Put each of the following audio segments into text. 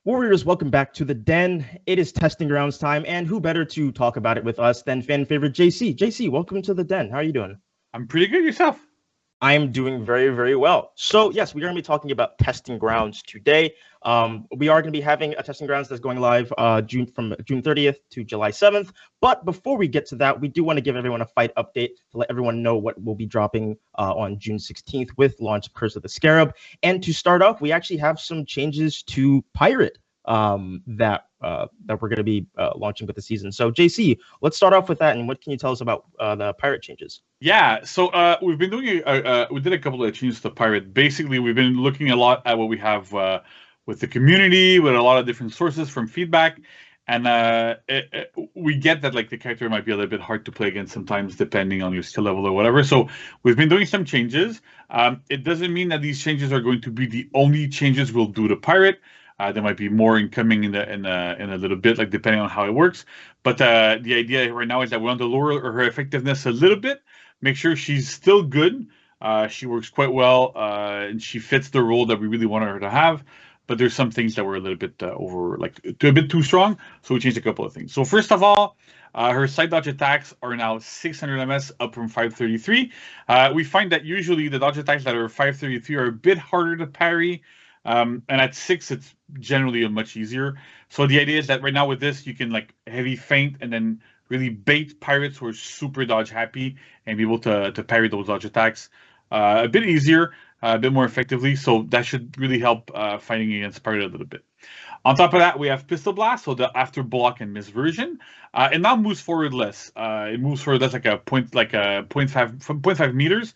Warriors, welcome back to the Den. It is testing grounds time, and who better to talk about it with us than fan favorite JC? JC, welcome to the Den. How are you doing? I'm pretty good. Yourself? I'm doing very, very well. So yes, we are going to be talking about testing grounds today. We are going to be having a testing grounds that's going live from June 30th to July 7th. But before we get to that, we do want to give everyone a fight update to let everyone know what will be dropping on June 16th with launch of Curse of the Scarab. And to start off, we actually have some changes to Pirate that we're going to be launching with the season. So JC, let's start off with that. And what can you tell us about the Pirate changes? Yeah, so we've been doing we did a couple of changes to Pirate. Basically, we've been looking a lot at what we have with the community, with a lot of different sources from feedback, and we get that like the character might be a little bit hard to play against sometimes, depending on your skill level or whatever. So we've been doing some changes. It doesn't mean that these changes are going to be the only changes we'll do to Pirate. There might be more incoming in a little bit, like depending on how it works. But the idea right now is that we want to lower her effectiveness a little bit, make sure she's still good. She works quite well, and she fits the role that we really wanted her to have. But there's some things that were a little bit a bit too strong, so we changed a couple of things. So first of all, her side dodge attacks are now 600 MS, up from 533. We find that usually the dodge attacks that are 533 are a bit harder to parry. And at 6, it's generally much easier. So the idea is that right now with this, you can like heavy feint and then really bait pirates who are super dodge happy and be able to parry those dodge attacks a bit easier, a bit more effectively. So that should really help fighting against pirate a little bit. On top of that, we have Pistol Blast, so the after block and miss version. It now moves forward less. It moves forward less like a 0.5 meters.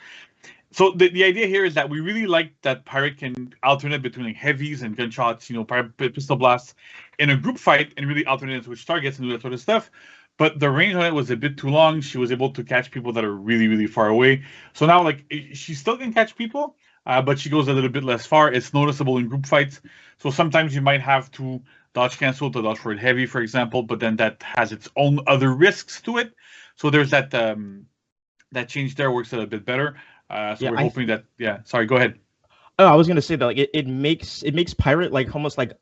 So the idea here is that we really like that Pirate can alternate between like heavies and gunshots, pistol blasts in a group fight and really alternate to which targets and do that sort of stuff. But the range on it was a bit too long. She was able to catch people that are really, really far away. So now like she still can catch people, but she goes a little bit less far. It's noticeable in group fights. So sometimes you might have to dodge cancel to dodge for it heavy, for example, but then that has its own other risks to it. So there's that change there works a little bit better. We're hoping that, sorry, go ahead. Oh, I was gonna say that like it makes Pirate like almost like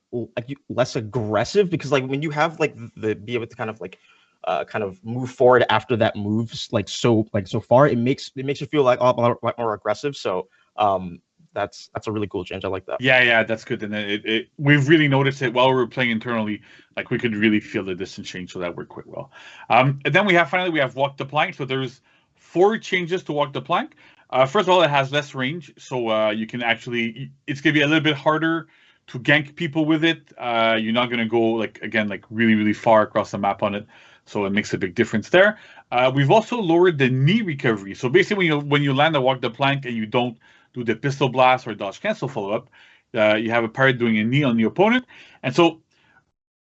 less aggressive, because like when you have like be able to kind of move forward after that moves so far, it makes you feel like a lot more aggressive. So that's a really cool change. I like that. Yeah, that's good. And we've really noticed it while we were playing internally. Like we could really feel the distance change, so that worked quite well. And then we have Walk the Plank. So there's 4 changes to Walk the Plank. First of all, it has less range, so you can actually, it's going to be a little bit harder to gank people with it. You're not going to go, really, really far across the map on it, so it makes a big difference there. We've also lowered the knee recovery. So basically, when you land a Walk the Plank and you don't do the Pistol Blast or Dodge Cancel follow-up, you have a pirate doing a knee on the opponent. And so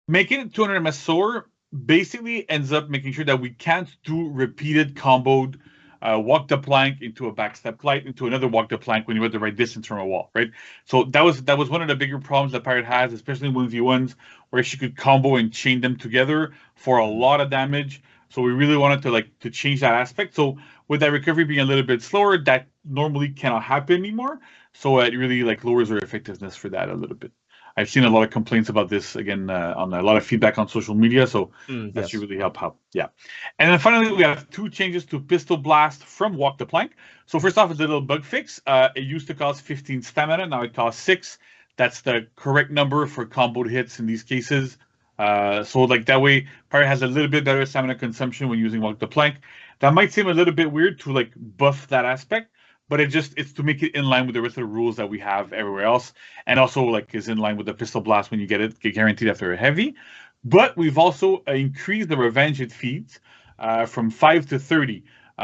making it 200 MS slower basically ends up making sure that we can't do repeated comboed walk the plank into a backstep glide into another walk the plank when you're at the right distance from a wall, right? So that was one of the bigger problems that Pirate has, especially in 1v1s, where she could combo and chain them together for a lot of damage. So we really wanted to change that aspect. So with that recovery being a little bit slower, that normally cannot happen anymore. So it really lowers her effectiveness for that a little bit. I've seen a lot of complaints about this again on a lot of feedback on social media, so that should really help out. Yeah, and then finally we have 2 changes to Pistol Blast from Walk the Plank. So first off, it's a little bug fix. It used to cost 15 stamina, now it costs 6. That's the correct number for comboed hits in these cases. So that way, Pirate has a little bit better stamina consumption when using Walk the Plank. That might seem a little bit weird to buff that aspect, but it's to make it in line with the rest of the rules that we have everywhere else, and also is in line with the Pistol Blast when you get guaranteed after a heavy. But we've also increased the revenge it feeds from 5 to 30.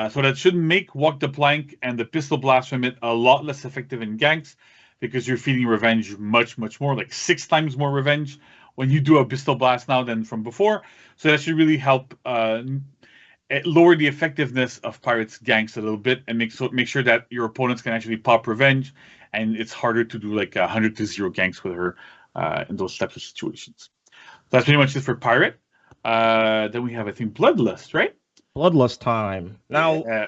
So that should make Walk the Plank and the Pistol Blast from it a lot less effective in ganks, because you're feeding revenge much, much more, 6 times more revenge when you do a Pistol Blast now than from before. So that should really help lower the effectiveness of Pirate's ganks a little bit, and make sure that your opponents can actually pop revenge, and it's harder to do 100 to 0 ganks with her in those types of situations. That's pretty much it for Pirate. Then we have, I think, Bloodlust, right? Bloodlust time. Now,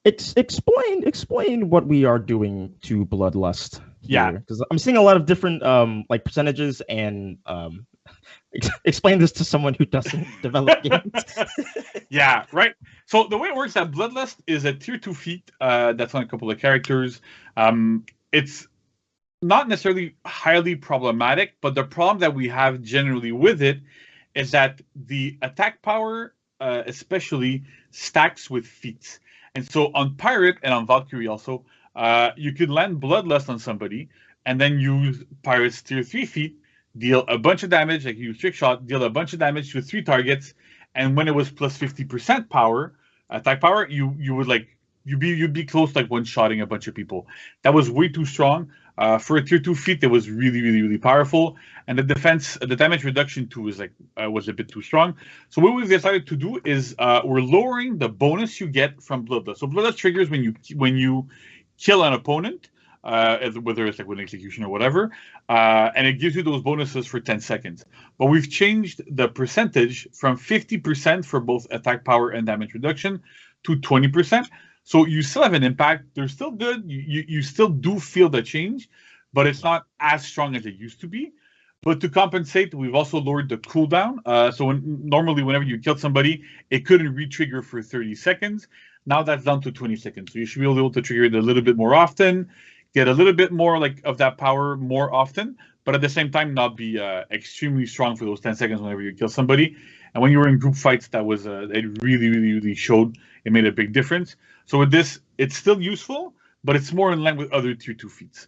explain what we are doing to Bloodlust. Yeah. here? Because I'm seeing a lot of different like percentages and explain this to someone who doesn't develop games. Yeah, right. So the way it works at Bloodlust is a tier 2 feat that's on a couple of characters. It's not necessarily highly problematic, but the problem that we have generally with it is that the attack power, especially, stacks with feats. And so on Pirate and on Valkyrie also, you could land Bloodlust on somebody and then use Pirate's tier 3 feat, deal a bunch of damage, like you use Trick Shot, deal a bunch of damage to 3 targets, and when it was plus 50% power, attack power, you'd be close to like one-shotting a bunch of people. That was way too strong. For a tier 2 feat, it was really, really, really powerful. And the damage reduction too was a bit too strong. So what we've decided to do is we're lowering the bonus you get from Bloodlust. So Bloodlust triggers when you kill an opponent, whether it's like with an execution or whatever, and it gives you those bonuses for 10 seconds. But we've changed the percentage from 50% for both attack power and damage reduction to 20%. So you still have an impact. They're still good. You still do feel the change, but it's not as strong as it used to be. But to compensate, we've also lowered the cooldown. So normally, whenever you killed somebody, it couldn't re-trigger for 30 seconds. Now that's down to 20 seconds. So you should be able to trigger it a little bit more often, get a little bit more of that power more often, but at the same time not be extremely strong for those 10 seconds whenever you kill somebody. And when you were in group fights, that was it really, really, really showed. It made a big difference. So with this, it's still useful, but it's more in line with other tier 2 feats.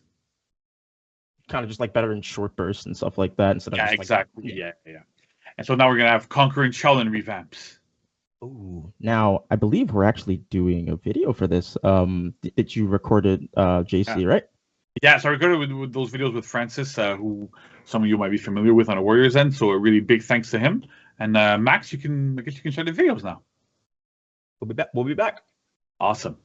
Kind of just like better in short bursts and stuff like that instead of just exactly. Like, yeah. And so now we're gonna have Conqueror and Shaolin revamps. Ooh. Now I believe we're actually doing a video for this. That you recorded, JC, right? Yeah, so I recorded with those videos with Francis, who some of you might be familiar with on a Warriors End. So a really big thanks to him. And Max, I guess you can share the videos now. We'll be back. Awesome.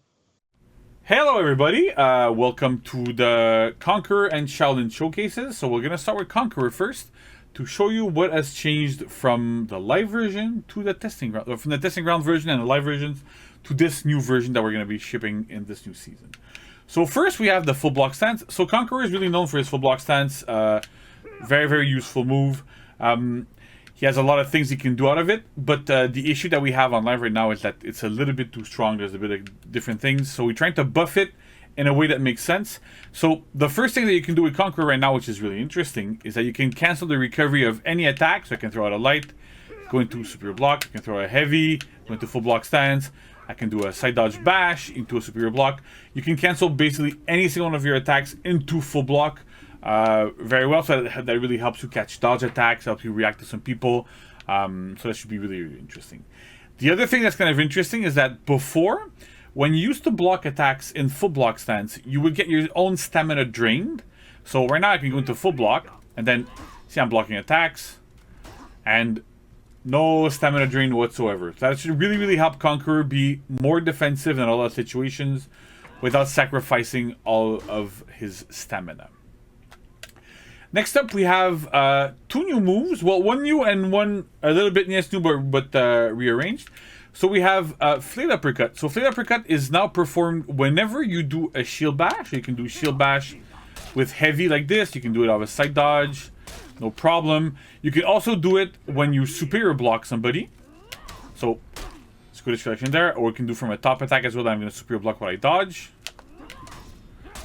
Hello, everybody. Welcome to the Conqueror and Shaolin showcases. So we're gonna start with Conqueror first to show you what has changed from the live version to the testing ground, or from the testing ground version and the live versions to this new version that we're gonna be shipping in this new season. So first we have the full block stance. So Conqueror is really known for his full block stance. Very, very useful move. He has a lot of things he can do out of it, but the issue that we have on live right now is that it's a little bit too strong. There's a bit of different things. So we're trying to buff it in a way that makes sense. So the first thing that you can do with Conqueror right now, which is really interesting, is that you can cancel the recovery of any attack. So I can throw out a light, go into superior block. I can throw a heavy, go into full block stance. I can do a side dodge bash into a superior block. You can cancel basically any single one of your attacks into full block very well. So that really helps you catch dodge attacks, helps you react to some people. So that should be really, really interesting. The other thing that's kind of interesting is that before, when you used to block attacks in full block stance, you would get your own stamina drained. So right now I can go into full block and then see I'm blocking attacks and no stamina drain whatsoever. So that should really, really help Conqueror be more defensive in a lot of situations without sacrificing all of his stamina. Next up, we have two new moves. Well, one new and one a little bit less new, but rearranged. So we have Flayed Uppercut. So Flayed Uppercut is now performed whenever you do a shield bash. So you can do shield bash with heavy like this. You can do it out of a side dodge. No problem. You can also do it when you superior block somebody. So let's go to selection there. Or you can do from a top attack as well. I'm going to superior block while I dodge.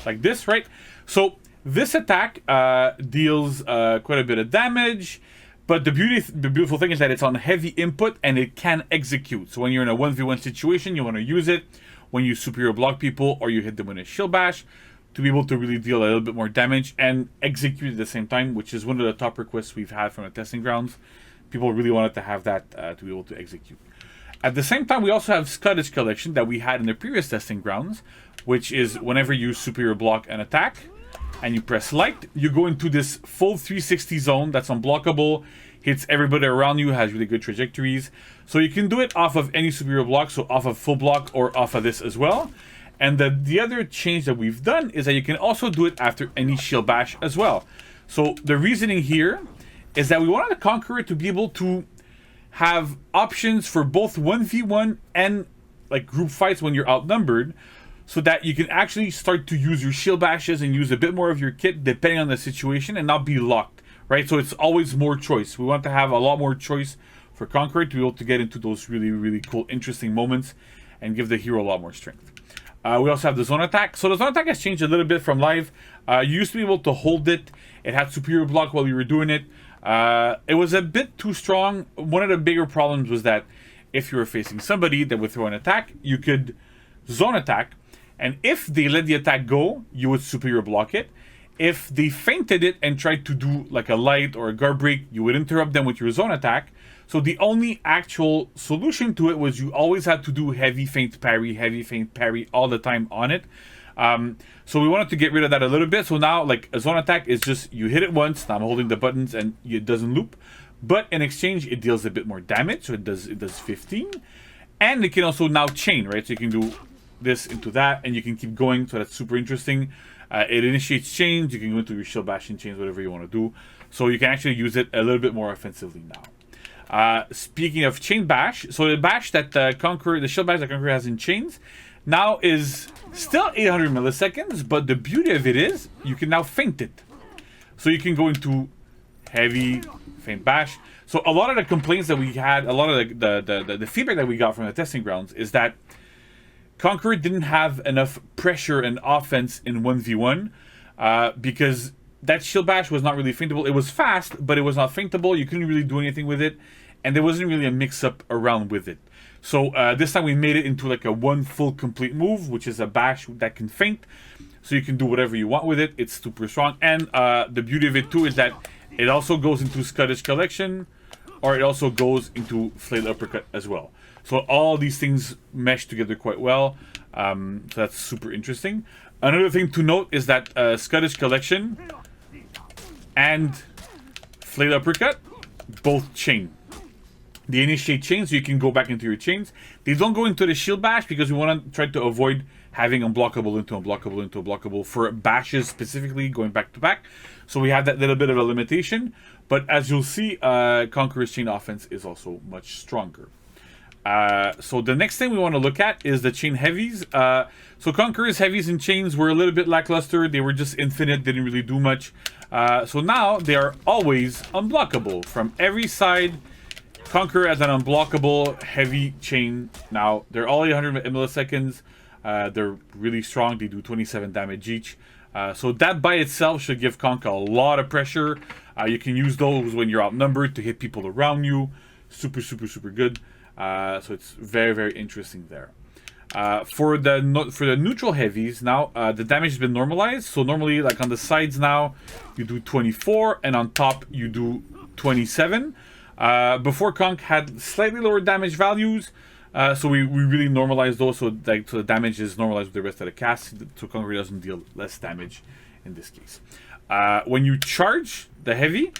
Like this, right? So this attack deals quite a bit of damage. But the beautiful thing is that it's on heavy input and it can execute. So when you're in a 1v1 situation, you want to use it when you superior block people or you hit them with a shield bash to be able to really deal a little bit more damage and execute at the same time, which is one of the top requests we've had from the testing grounds. People really wanted to have that to be able to execute. At the same time, we also have Scottish Collection that we had in the previous testing grounds, which is whenever you superior block an attack and you press light, you go into this full 360 zone that's unblockable, hits everybody around you, has really good trajectories. So you can do it off of any superior block, so off of full block or off of this as well. And the other change that we've done is that you can also do it after any shield bash as well. So the reasoning here is that we wanted the Conqueror to be able to have options for both 1v1 and like group fights when you're outnumbered. so that you can actually start to use your shield bashes and use a bit more of your kit depending on the situation and not be locked, right? So it's always more choice. We want to have a lot more choice for Conqueror to be able to get into those really, really cool, interesting moments and give the hero a lot more strength. We also have the zone attack. So the zone attack has changed a little bit from live. You used to be able to hold it. It had superior block while you were doing it. It was a bit too strong. One of the bigger problems was that if you were facing somebody that would throw an attack, you could zone attack. And if they let the attack go, you would superior block it. If they feinted it and tried to do like a light or a guard break, you would interrupt them with your zone attack. So the only actual solution to it was you always had to do heavy feint parry all the time on it. So we wanted to get rid of that a little bit. So now like a zone attack is just you hit it once, now I'm holding the buttons and it doesn't loop. But in exchange, it deals a bit more damage. So it does 15. And it can also now chain, right? So you can do this into that and you can keep going. So that's super interesting. It initiates chains. You can go into your shield bash and chains, whatever you want to do. So you can actually use it a little bit more offensively now. Speaking of chain bash, so the bash that the shield bash that Conqueror has in chains now is still 800 milliseconds, but the beauty of it is you can now feint it. So you can go into heavy feint bash. So a lot of the complaints that we had, a lot of the feedback that we got from the testing grounds is that Conqueror didn't have enough pressure and offense in 1v1 because that shield bash was not really feintable. It was fast, but it was not feintable. You couldn't really do anything with it, and there wasn't really a mix-up around with it. So this time we made it into like a one full complete move, which is a bash that can feint. So you can do whatever you want with it. It's super strong, and the beauty of it too is that it also goes into Scottish Collection, or it also goes into Flail Uppercut as well. So all these things mesh together quite well. So that's super interesting. Another thing to note is that Scottish Collection and Flail Uppercut both chain. They initiate chains, so you can go back into your chains. They don't go into the shield bash because we want to try to avoid having unblockable into unblockable into unblockable for bashes specifically going back to back. So we have that little bit of a limitation. But as you'll see, Conqueror's chain offense is also much stronger. So the next thing we want to look at is the chain heavies. So Conqueror's heavies and chains were a little bit lackluster. They were just infinite, didn't really do much. So now they are always unblockable from every side. Conqueror as an unblockable heavy chain. Now they're all 800 milliseconds. They're really strong. They do 27 damage each. So that by itself should give Conq a lot of pressure. You can use those when you're outnumbered to hit people around you. Super, super, super good. So it's very, very interesting there. For the neutral heavies, now the damage has been normalized. So normally, like on the sides now, you do 24, and on top you do 27. Before Conq had slightly lower damage values, so we really normalized those so the damage is normalized with the rest of the cast, so Conqueror doesn't deal less damage in this case. When you charge the heavy,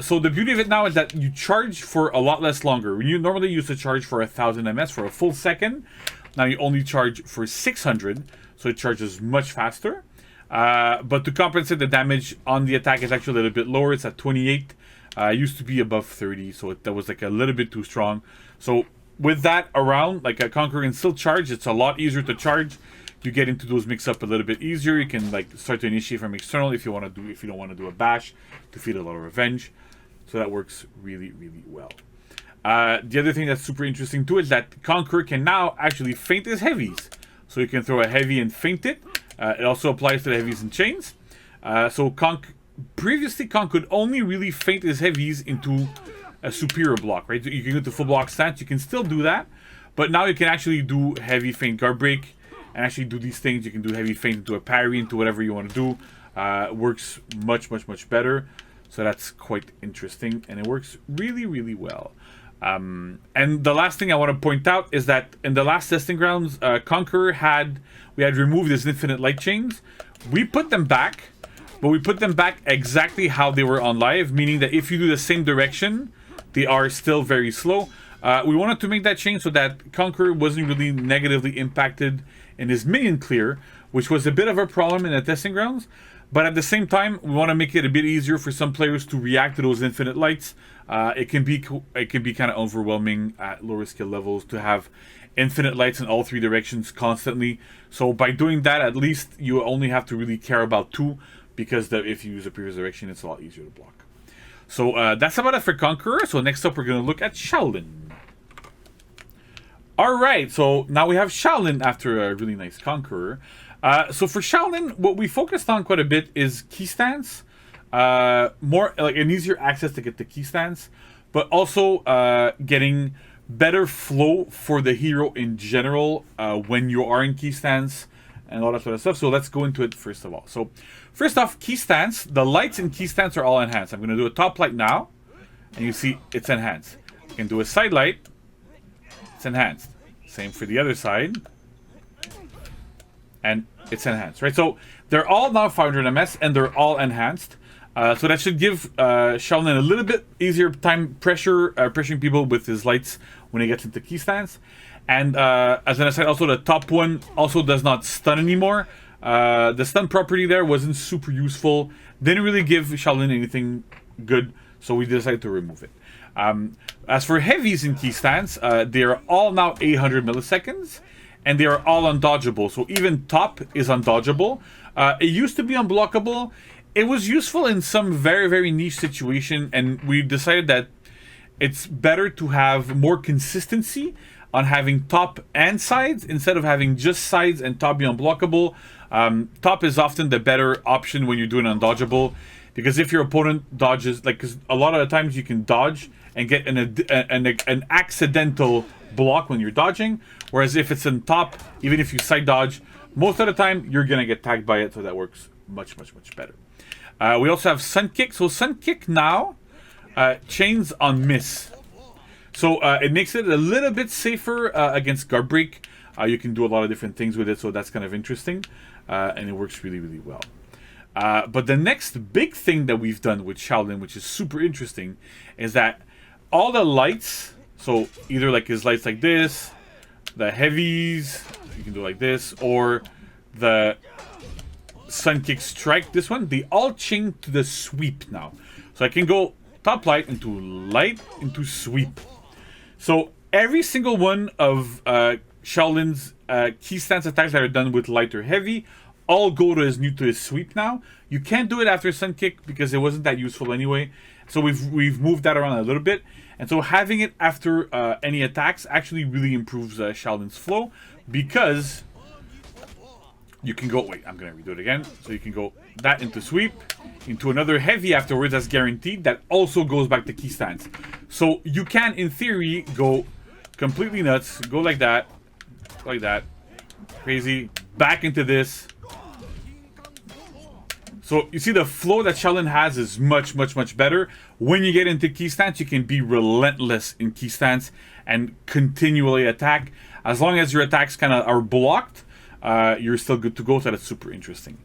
so the beauty of it now is that you charge for a lot less longer. When you normally used to charge for 1000 ms for a full second, now you only charge for 600, so it charges much faster. But to compensate, the damage on the attack is actually a little bit lower. It's at 28. It used to be above 30, so that was like a little bit too strong. So with that around, like a Conqueror can still charge. It's a lot easier to charge. You get into those mix-up a little bit easier. You can like start to initiate from external if you don't want to do a bash to feed a lot of revenge. So that works really, really well. The other thing that's super interesting too is that Conqueror can now actually feint his heavies. So you can throw a heavy and feint it. It also applies to the heavies and chains. So previously Conq could only really feint his heavies into a superior block, right? You can go to full block stance, you can still do that, but now you can actually do heavy feint guard break and actually do these things. You can do heavy feint into a parry, into whatever you want to do. It works much, much, much better. So that's quite interesting, and it works really, really well. And the last thing I want to point out is that in the last testing grounds, Conqueror had removed his infinite light chains. We put them back, but we put them back exactly how they were on live, meaning that if you do the same direction, they are still very slow. We wanted to make that change so that Conqueror wasn't really negatively impacted in his minion clear, which was a bit of a problem in the testing grounds. But at the same time, we want to make it a bit easier for some players to react to those infinite lights. It can be kind of overwhelming at lower skill levels to have infinite lights in all 3 directions constantly. So by doing that, at least you only have to really care about 2, because if you use a previous direction, it's a lot easier to block. So that's about it for Conqueror. So next up, we're going to look at Shaolin. Alright, so now we have Shaolin after a really nice Conqueror. So for Shaolin, what we focused on quite a bit is key stance. More like an easier access to get the key stance, but also getting better flow for the hero in general when you are in key stance and all that sort of stuff. So let's go into it first of all. So first off, key stance. The lights in key stance are all enhanced. I'm going to do a top light now, and you see it's enhanced. I can do a side light. It's enhanced. Same for the other side. And it's enhanced, right? So they're all now 500 ms, and they're all enhanced. So that should give Shaolin a little bit easier time pressuring people with his lights when he gets into key stance. And as an aside, also the top one also does not stun anymore. The stun property there wasn't super useful. Didn't really give Shaolin anything good, so we decided to remove it. As for heavies in key stance, they are all now 800 milliseconds, and they are all undodgeable. So even top is undodgeable. It used to be unblockable. It was useful in some very, very niche situation, and we decided that it's better to have more consistency on having top and sides instead of having just sides and top be unblockable. Top is often the better option when you're doing undodgeable, because if your opponent dodges, like, because a lot of the times you can dodge and get an accidental block when you're dodging, whereas if it's in top, even if you side dodge, most of the time you're gonna get tagged by it, so that works much, much, much better. We also have Sun Kick. So Sun Kick now chains on miss. So it makes it a little bit safer against Guardbreak. You can do a lot of different things with it, so that's kind of interesting. And it works really, really well. But the next big thing that we've done with Shaolin, which is super interesting, is that all the lights, so either like his lights like this, the heavies, you can do like this, or the Sun Kick Strike, this one, they all chain to the sweep now. So I can go top light into sweep. So every single one of Shaolin's key stance attacks that are done with light or heavy all go to his sweep now. You can't do it after Sun Kick because it wasn't that useful anyway. So we've moved that around a little bit. And so having it after any attacks actually really improves Shaolin's flow, because you can go, wait, I'm going to redo it again. So you can go that into sweep, into another heavy afterwards, that's guaranteed. That also goes back to key stance. So you can, in theory, go completely nuts, go like that, crazy, back into this. So you see the flow that Shaolin has is much, much, much better. When you get into key stance, you can be relentless in key stance and continually attack. As long as your attacks kind of are blocked, you're still good to go, so that's super interesting.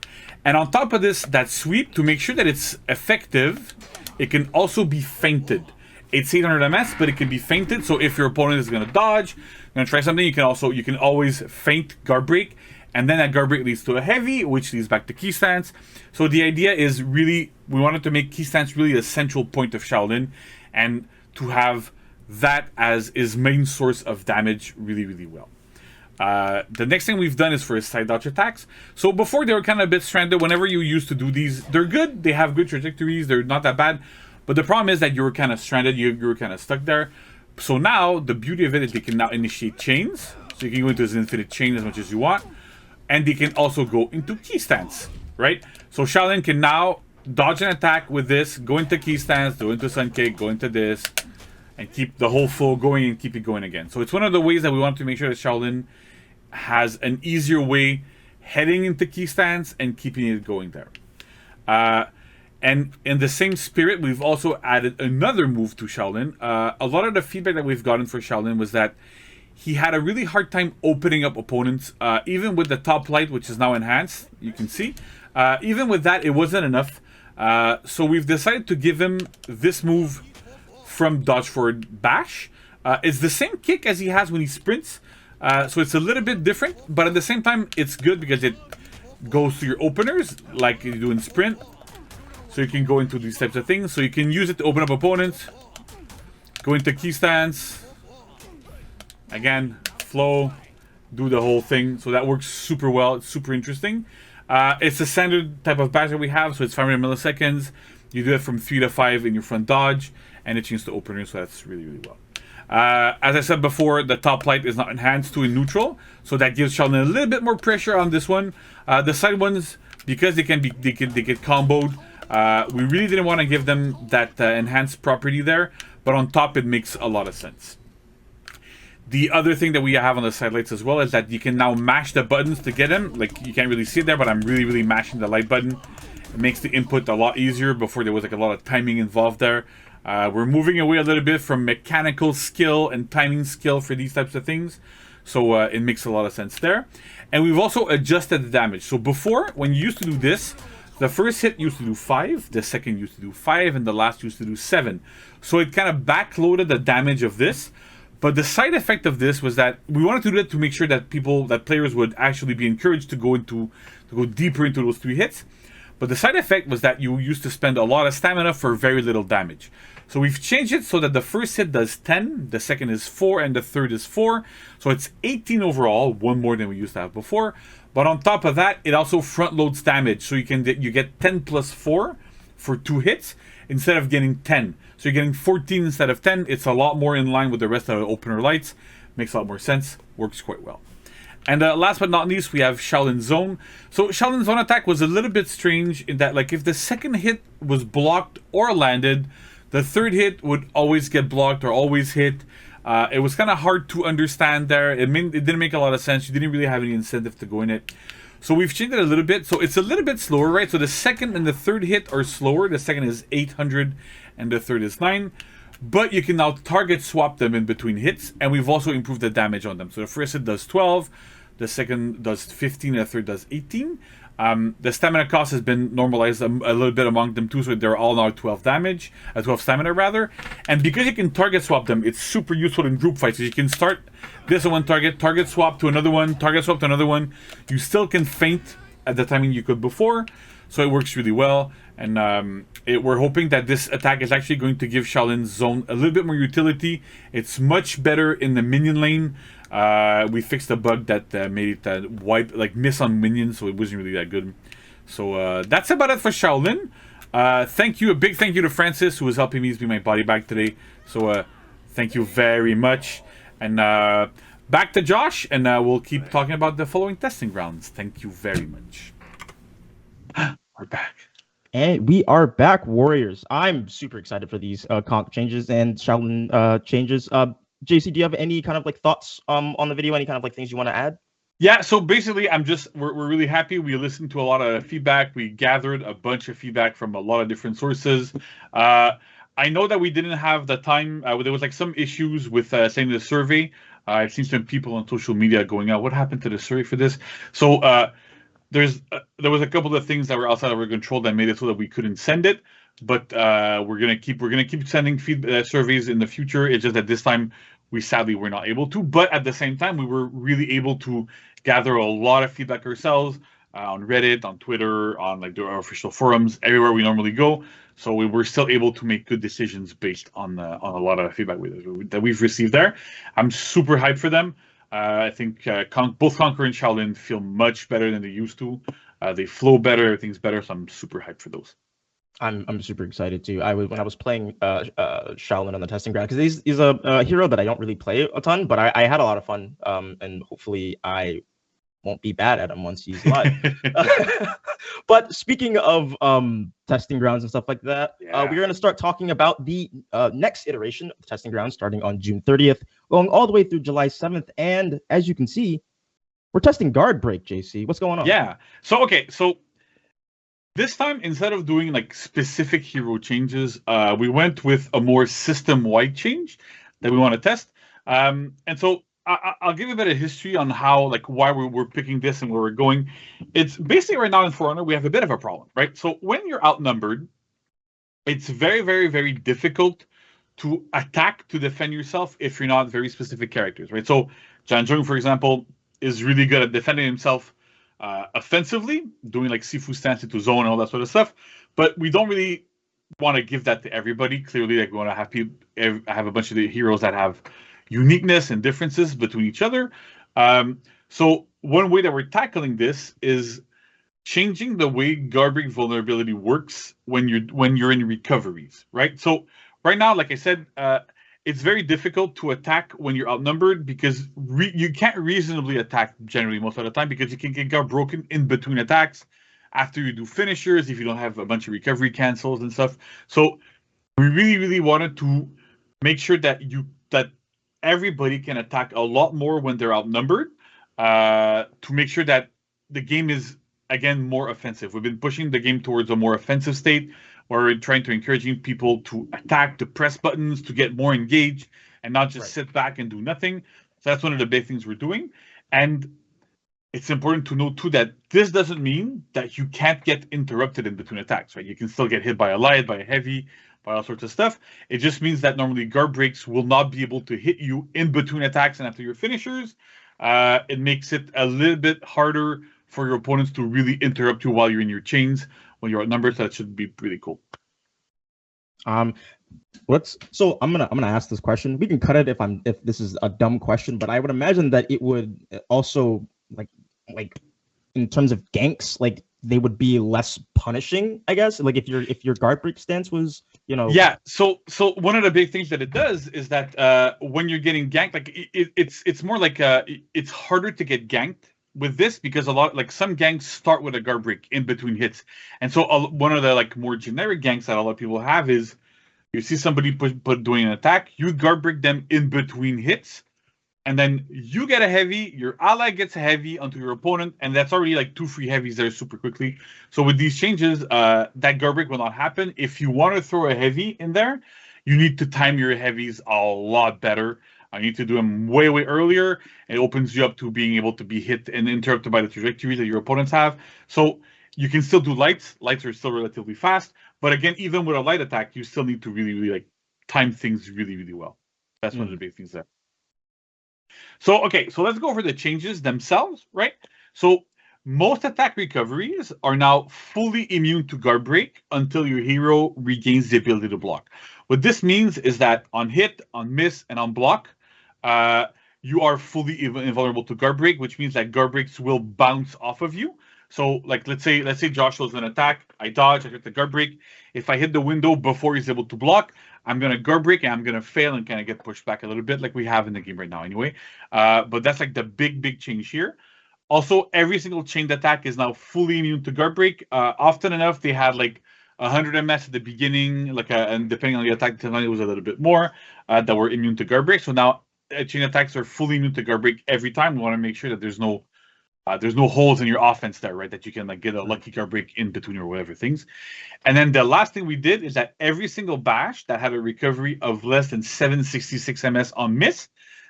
And on top of this, that sweep, to make sure that it's effective, it can also be feinted. It's 800 ms, but it can be feinted, so if your opponent is going to dodge, going to try something, you can always feint Guardbreak, and then that Guardbreak leads to a heavy, which leads back to key stance. So the idea is really, we wanted to make key stance really a central point of Shaolin, and to have that as his main source of damage really, really well. The next thing we've done is for his side dodge attacks. So before they were kind of a bit stranded. Whenever you used to do these, they're good. They have good trajectories. They're not that bad. But the problem is that you were kind of stranded. You were kind of stuck there. So now the beauty of it is they can now initiate chains. So you can go into his infinite chain as much as you want. And they can also go into key stance, right? So Shaolin can now dodge an attack with this, go into key stance, go into Sun Kick, go into this, and keep the whole flow going and keep it going again. So it's one of the ways that we want to make sure that Shaolin has an easier way heading into key stance and keeping it going there. And in the same spirit, we've also added another move to Shaolin. A lot of the feedback that we've gotten for Shaolin was that he had a really hard time opening up opponents, even with the top light, which is now enhanced, you can see. Even with that, it wasn't enough. So we've decided to give him this move from Dodge Forward Bash. It's the same kick as he has when he sprints. So it's a little bit different, but at the same time, it's good because it goes to your openers, like you do in Sprint. So you can go into these types of things. So you can use it to open up opponents, go into key stance. Again, flow, do the whole thing. So that works super well. It's super interesting. It's a standard type of badge that we have, so it's 500 milliseconds. You do it from 3 to 5 in your front dodge, and it changes to opener, so that's really, really well. As I said before, the top light is not enhanced to in neutral, so that gives Shaolin a little bit more pressure on this one. The side ones, because they get comboed, we really didn't want to give them that enhanced property there, but on top it makes a lot of sense. The other thing that we have on the side lights as well is that you can now mash the buttons to get them. Like, you can't really see it there, but I'm really, really mashing the light button. It makes the input a lot easier. Before, there was like a lot of timing involved there. We're moving away a little bit from mechanical skill and timing skill for these types of things. So it makes a lot of sense there. And we've also adjusted the damage. So before, when you used to do this, the first hit used to do 5, the second used to do 5, and the last used to do 7. So it kind of backloaded the damage of this. But the side effect of this was that we wanted to do it to make sure that players would actually be encouraged to go deeper into those 3 hits. But the side effect was that you used to spend a lot of stamina for very little damage. So we've changed it so that the first hit does 10, the second is 4, and the third is 4. So it's 18 overall, 1 more than we used to have before. But on top of that, it also front loads damage. So you get 10 plus 4 for 2 hits instead of getting 10. So you're getting 14 instead of 10. It's a lot more in line with the rest of the opener lights. Makes a lot more sense. Works quite well. And last but not least, we have Shaolin Zone. So Shaolin Zone attack was a little bit strange in that, like, if the second hit was blocked or landed, the third hit would always get blocked or always hit. It was kind of hard to understand there. It didn't make a lot of sense. You didn't really have any incentive to go in it. So we've changed it a little bit. So it's a little bit slower, right? So the second and the third hit are slower. The second is 800 and the third is 9. But you can now target swap them in between hits. And we've also improved the damage on them. So the first hit does 12. The second does 15 and the third does 18. The stamina cost has been normalized a little bit among them too, so they're all now 12 damage, 12 stamina rather. And because you can target swap them, it's super useful in group fights. So you can start this on one target swap to another one, target swap to another one. You still can feint at the timing you could before, so it works really well. And we're hoping that this attack is actually going to give Shaolin Zone a little bit more utility. It's much better in the minion lane. We fixed a bug that made it miss on minions, so it wasn't really that good. So that's about it for Shaolin. Thank you, a big thank you to Francis, who was helping me be my body bag today. So thank you very much. And back to Josh, and we'll keep talking about the following testing grounds. Thank you very much. We're back. And we are back, Warriors. I'm super excited for these Conq changes and Shaolin changes. JC, do you have any kind of like thoughts on the video? Any kind of like things you want to add? Yeah, so basically, we're really happy. We listened to a lot of feedback. We gathered a bunch of feedback from a lot of different sources. I know that we didn't have the time. There was like some issues with sending the survey. I've seen some people on social media going out, what happened to the survey for this? So there was a couple of things that were outside of our control that made it so that we couldn't send it. But we're gonna keep sending surveys in the future. It's just that this time we sadly were not able to. But at the same time, we were really able to gather a lot of feedback ourselves on Reddit, on Twitter, on like our official forums, everywhere we normally go. So we were still able to make good decisions based on a lot of feedback that we've received there. I'm super hyped for them. I think both Conqueror and Shaolin feel much better than they used to. They flow better, everything's better. So I'm super hyped for those. I'm super excited too. When I was playing Shaolin on the testing ground, because he's a hero that I don't really play a ton, but I had a lot of fun. And hopefully I won't be bad at him once he's live. But speaking of testing grounds and stuff like that, we're going to start talking about the next iteration of the testing grounds starting on June 30th, going all the way through July 7th. And as you can see, we're testing Guardbreak, JC. What's going on? Yeah. So this time, instead of doing like specific hero changes, we went with a more system-wide change that we want to test. And so I'll give you a bit of history on how, like, why we're picking this and where we're going. It's basically right now in For Honor, we have a bit of a problem, right? So when you're outnumbered, it's very, very, very difficult to attack, to defend yourself if you're not very specific characters, right? So Jan Jung, for example, is really good at defending himself offensively, doing like Sifu stance into zone and all that sort of stuff. But we don't really want to give that to everybody. Clearly, like, we want to have a bunch of the heroes that have uniqueness and differences between each other. So one way that we're tackling this is changing the way Guardbreak vulnerability works when you're in recoveries, right? So right now, like I said, it's very difficult to attack when you're outnumbered because you can't reasonably attack generally most of the time because you can get guard broken in between attacks after you do finishers if you don't have a bunch of recovery cancels and stuff. So we really wanted to make sure that everybody can attack a lot more when they're outnumbered to make sure that the game is again more offensive. We've been pushing the game towards a more offensive state where we're trying to encouraging people to attack, to press buttons, to get more engaged and not just sit back and do nothing. So that's one of the big things we're doing. And it's important to note too that this doesn't mean that you can't get interrupted in between attacks, right? You can still get hit by a light, by a heavy, by all sorts of stuff. It just means that normally guard breaks will not be able to hit you in between attacks and after your finishers. It makes it a little bit harder for your opponents to really interrupt you while you're in your chains when you're outnumbered. So that should be pretty cool. So I'm gonna ask this question. We can cut it if this is a dumb question, but I would imagine that it would also like in terms of ganks, like they would be less punishing, I guess. Like if your guard break stance was, Yeah. So one of the big things that it does is that when you're getting ganked, like it's more like it's harder to get ganked with this because some ganks start with a guard break in between hits, and so one of the more generic ganks that a lot of people have is you see somebody doing an attack, you guard break them in between hits. And then you get a heavy, your ally gets a heavy onto your opponent, and that's already 2 free heavies there super quickly. So with these changes, that guard break will not happen. If you want to throw a heavy in there, you need to time your heavies a lot better. You need to do them way earlier. It opens you up to being able to be hit and interrupted by the trajectories that your opponents have. So you can still do lights. Lights are still relatively fast. But again, even with a light attack, you still need to really time things really well. That's one of the big things there. So, okay, so let's go over the changes themselves, right? So most attack recoveries are now fully immune to guard break until your hero regains the ability to block. What this means is that on hit, on miss, and on block, you are fully invulnerable to guard break, which means that guard breaks will bounce off of you. So, let's say Josh does an attack, I dodge, I hit the guard break. If I hit the window before he's able to block, I'm going to guard break and I'm going to fail and kind of get pushed back a little bit like we have in the game right now anyway. But that's the big change here. Also, every single chained attack is now fully immune to guard break. Often enough, they had 100 MS at the beginning, and depending on the attack, it was a little bit more that were immune to guard break. So now chain attacks are fully immune to guard break every time. We want to make sure that there's no holes in your offense there, right? That you can get a lucky guard break in between or whatever things. And then the last thing we did is that every single bash that had a recovery of less than 766 MS on miss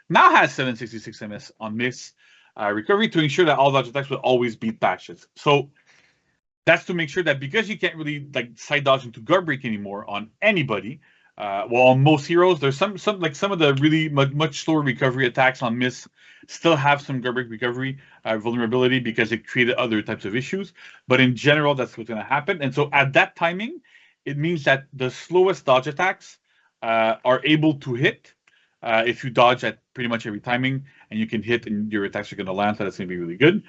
now has 766 MS on miss recovery to ensure that all dodge attacks will always beat bashes. So that's to make sure that because you can't really side dodge into guard break anymore on anybody, on most heroes, there's some of the really much slower recovery attacks on miss still have some guard break recovery vulnerability because it created other types of issues. But in general, that's what's going to happen. And so at that timing, it means that the slowest dodge attacks are able to hit if you dodge at pretty much every timing, and you can hit and your attacks are going to land. So that's going to be really good.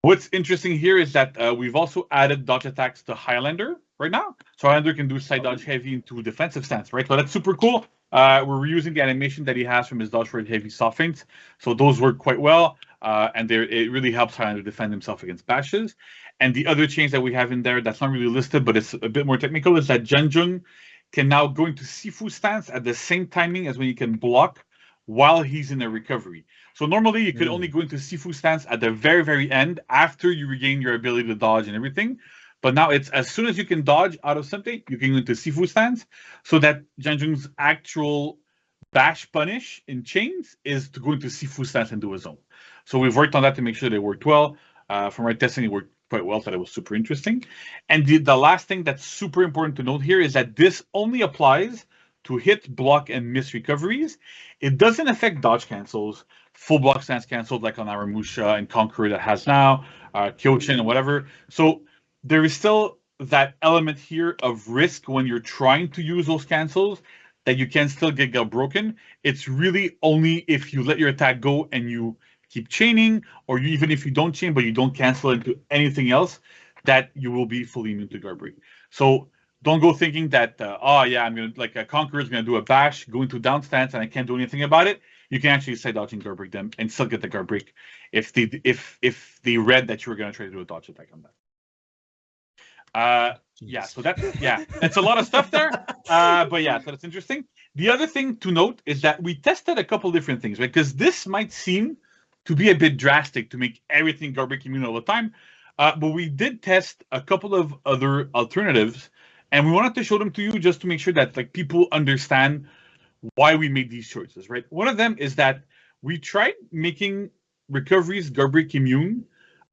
What's interesting here is that we've also added dodge attacks to Highlander right now. So Highlander can do side dodge heavy into defensive stance, right? So that's super cool. We're reusing the animation that he has from his dodge for heavy soft feints. So those work quite well. And it really helps Highlander defend himself against bashes. And the other change that we have in there that's not really listed, but it's a bit more technical, is that Janjung can now go into Sifu stance at the same timing as when he can block while he's in a recovery. So normally you could only go into Sifu stance at the very end after you regain your ability to dodge and everything. But now it's as soon as you can dodge out of something, you can go into Sifu stance, so that Janjung's actual bash punish in chains is to go into Sifu stance and do his own. So we've worked on that to make sure they worked well. From our testing, it worked quite well, so that was super interesting. And the last thing that's super important to note here is that this only applies to hit, block, and miss recoveries. It doesn't affect dodge cancels, full block stance canceled like on Aramusha and Conqueror that has now, Kyochin and whatever. So there is still that element here of risk when you're trying to use those cancels that you can still get broken. It's really only if you let your attack go and you keep chaining, or even if you don't chain but you don't cancel into anything else, that you will be fully immune to Guardbreak. So don't go thinking that oh yeah, I'm gonna like a Conqueror is gonna do a bash, go into down stance, and I can't do anything about it. You can actually side dodge and Guardbreak them and still get the Guardbreak if they read that you were gonna try to do a dodge attack on that. Yeah, so that's a lot of stuff there. But yeah, so that's interesting. The other thing to note is that we tested a couple different things, right? Because this might seem to be a bit drastic to make everything Guardbreak immune all the time. But we did test a couple of other alternatives, and we wanted to show them to you just to make sure that like people understand why we made these choices, right? One of them is that we tried making recoveries Guardbreak immune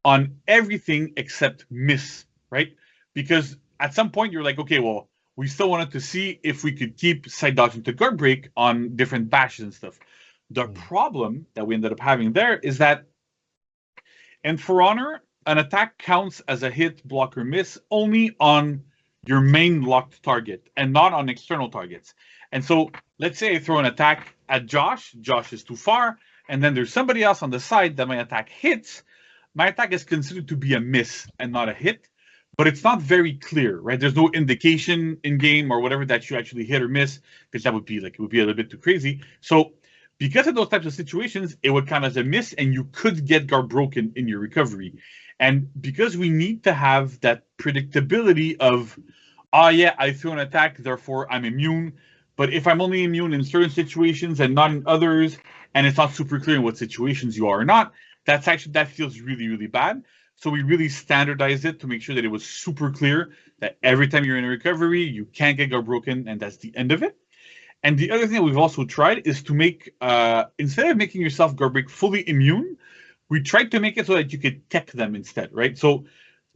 on everything except miss, right? Because at some point you're like, okay, well, we still wanted to see if we could keep side dodging to Guardbreak on different bashes and stuff. The problem that we ended up having there is that in For Honor, an attack counts as a hit, block, or miss only on your main locked target and not on external targets. And so let's say I throw an attack at Josh. Josh is too far, and then there's somebody else on the side that my attack hits. My attack is considered to be a miss and not a hit, but it's not very clear, right? There's no indication in game or whatever that you actually hit or miss, because that would be like, it would be a little bit too crazy. So because of those types of situations, it would count as a miss, and you could get guard broken in your recovery. And because we need to have that predictability of, oh yeah, I threw an attack, therefore I'm immune. But if I'm only immune in certain situations and not in others, and it's not super clear in what situations you are or not, that feels really, really bad. So we really standardized it to make sure that it was super clear that every time you're in a recovery, you can't get guard broken, and that's the end of it. And the other thing that we've also tried is to make, instead of making yourself Guardbreak fully immune, we tried to make it so that you could tech them instead, right? So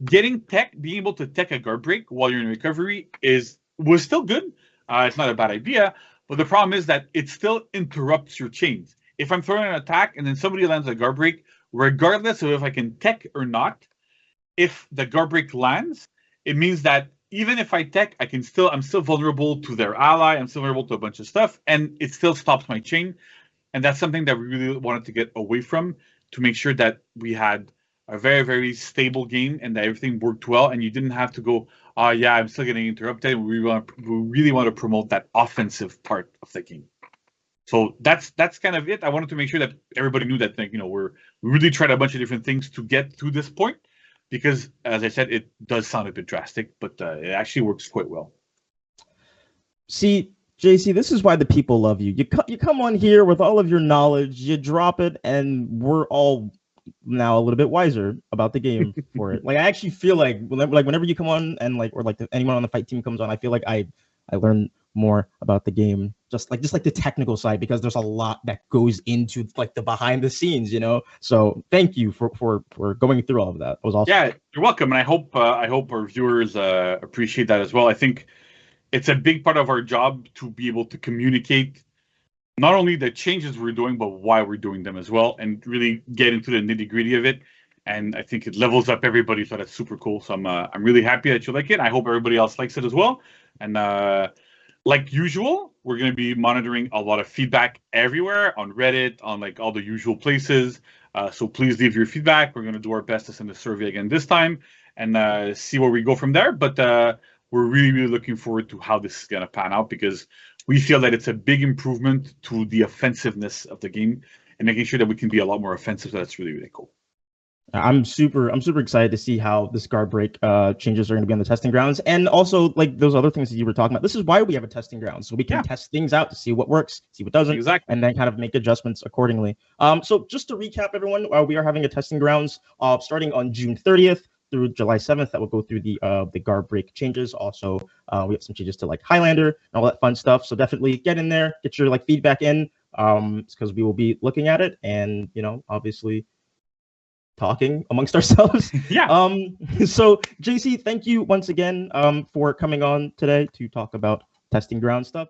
being able to tech a Guardbreak while you're in recovery was still good. It's not a bad idea, but the problem is that it still interrupts your chains. If I'm throwing an attack and then somebody lands a Guardbreak, regardless of if I can tech or not, if the Guardbreak lands, it means that even if I tech, I'm still vulnerable to their ally, I'm still vulnerable to a bunch of stuff, and it still stops my chain. And that's something that we really wanted to get away from, to make sure that we had a very, very stable game and that everything worked well, and you didn't have to go, oh yeah, I'm still getting interrupted. We really want to promote that offensive part of the game. So that's kind of it. I wanted to make sure that everybody knew that, like, we really tried a bunch of different things to get to this point, because, as I said, it does sound a bit drastic, but it actually works quite well. See, JC, this is why the people love you. You come on here with all of your knowledge, you drop it, and we're all now a little bit wiser about the game for it. Like, I actually feel like whenever you come on and anyone on the fight team comes on, I feel like I learn more about the game, just like the technical side, because there's a lot that goes into like the behind the scenes, So thank you for going through all of that. It was awesome. Yeah, you're welcome, and I hope our viewers appreciate that as well. I think it's a big part of our job to be able to communicate not only the changes we're doing, but why we're doing them as well, and really get into the nitty-gritty of it. And I think it levels up everybody, so that's super cool. So I'm really happy that you like it. I hope everybody else likes it as well. And like usual, we're going to be monitoring a lot of feedback everywhere, on Reddit, on like all the usual places. So please leave your feedback. We're going to do our best to send a survey again this time and see where we go from there. But we're really, really looking forward to how this is going to pan out, because we feel that it's a big improvement to the offensiveness of the game and making sure that we can be a lot more offensive. So that's really, really cool. I'm super excited to see how this Guardbreak changes are going to be on the testing grounds, and also like those other things that you were talking about. This is why we have a testing ground, so we can test things out to see what works, see what doesn't, and then kind of make adjustments accordingly. So just to recap, everyone, we are having a testing grounds starting on June 30th through July 7th. That will go through the Guardbreak changes. Also, we have some changes to like Highlander and all that fun stuff. So definitely get in there, get your feedback in, because we will be looking at it and obviously talking amongst ourselves. So JC, thank you once again for coming on today to talk about testing ground stuff.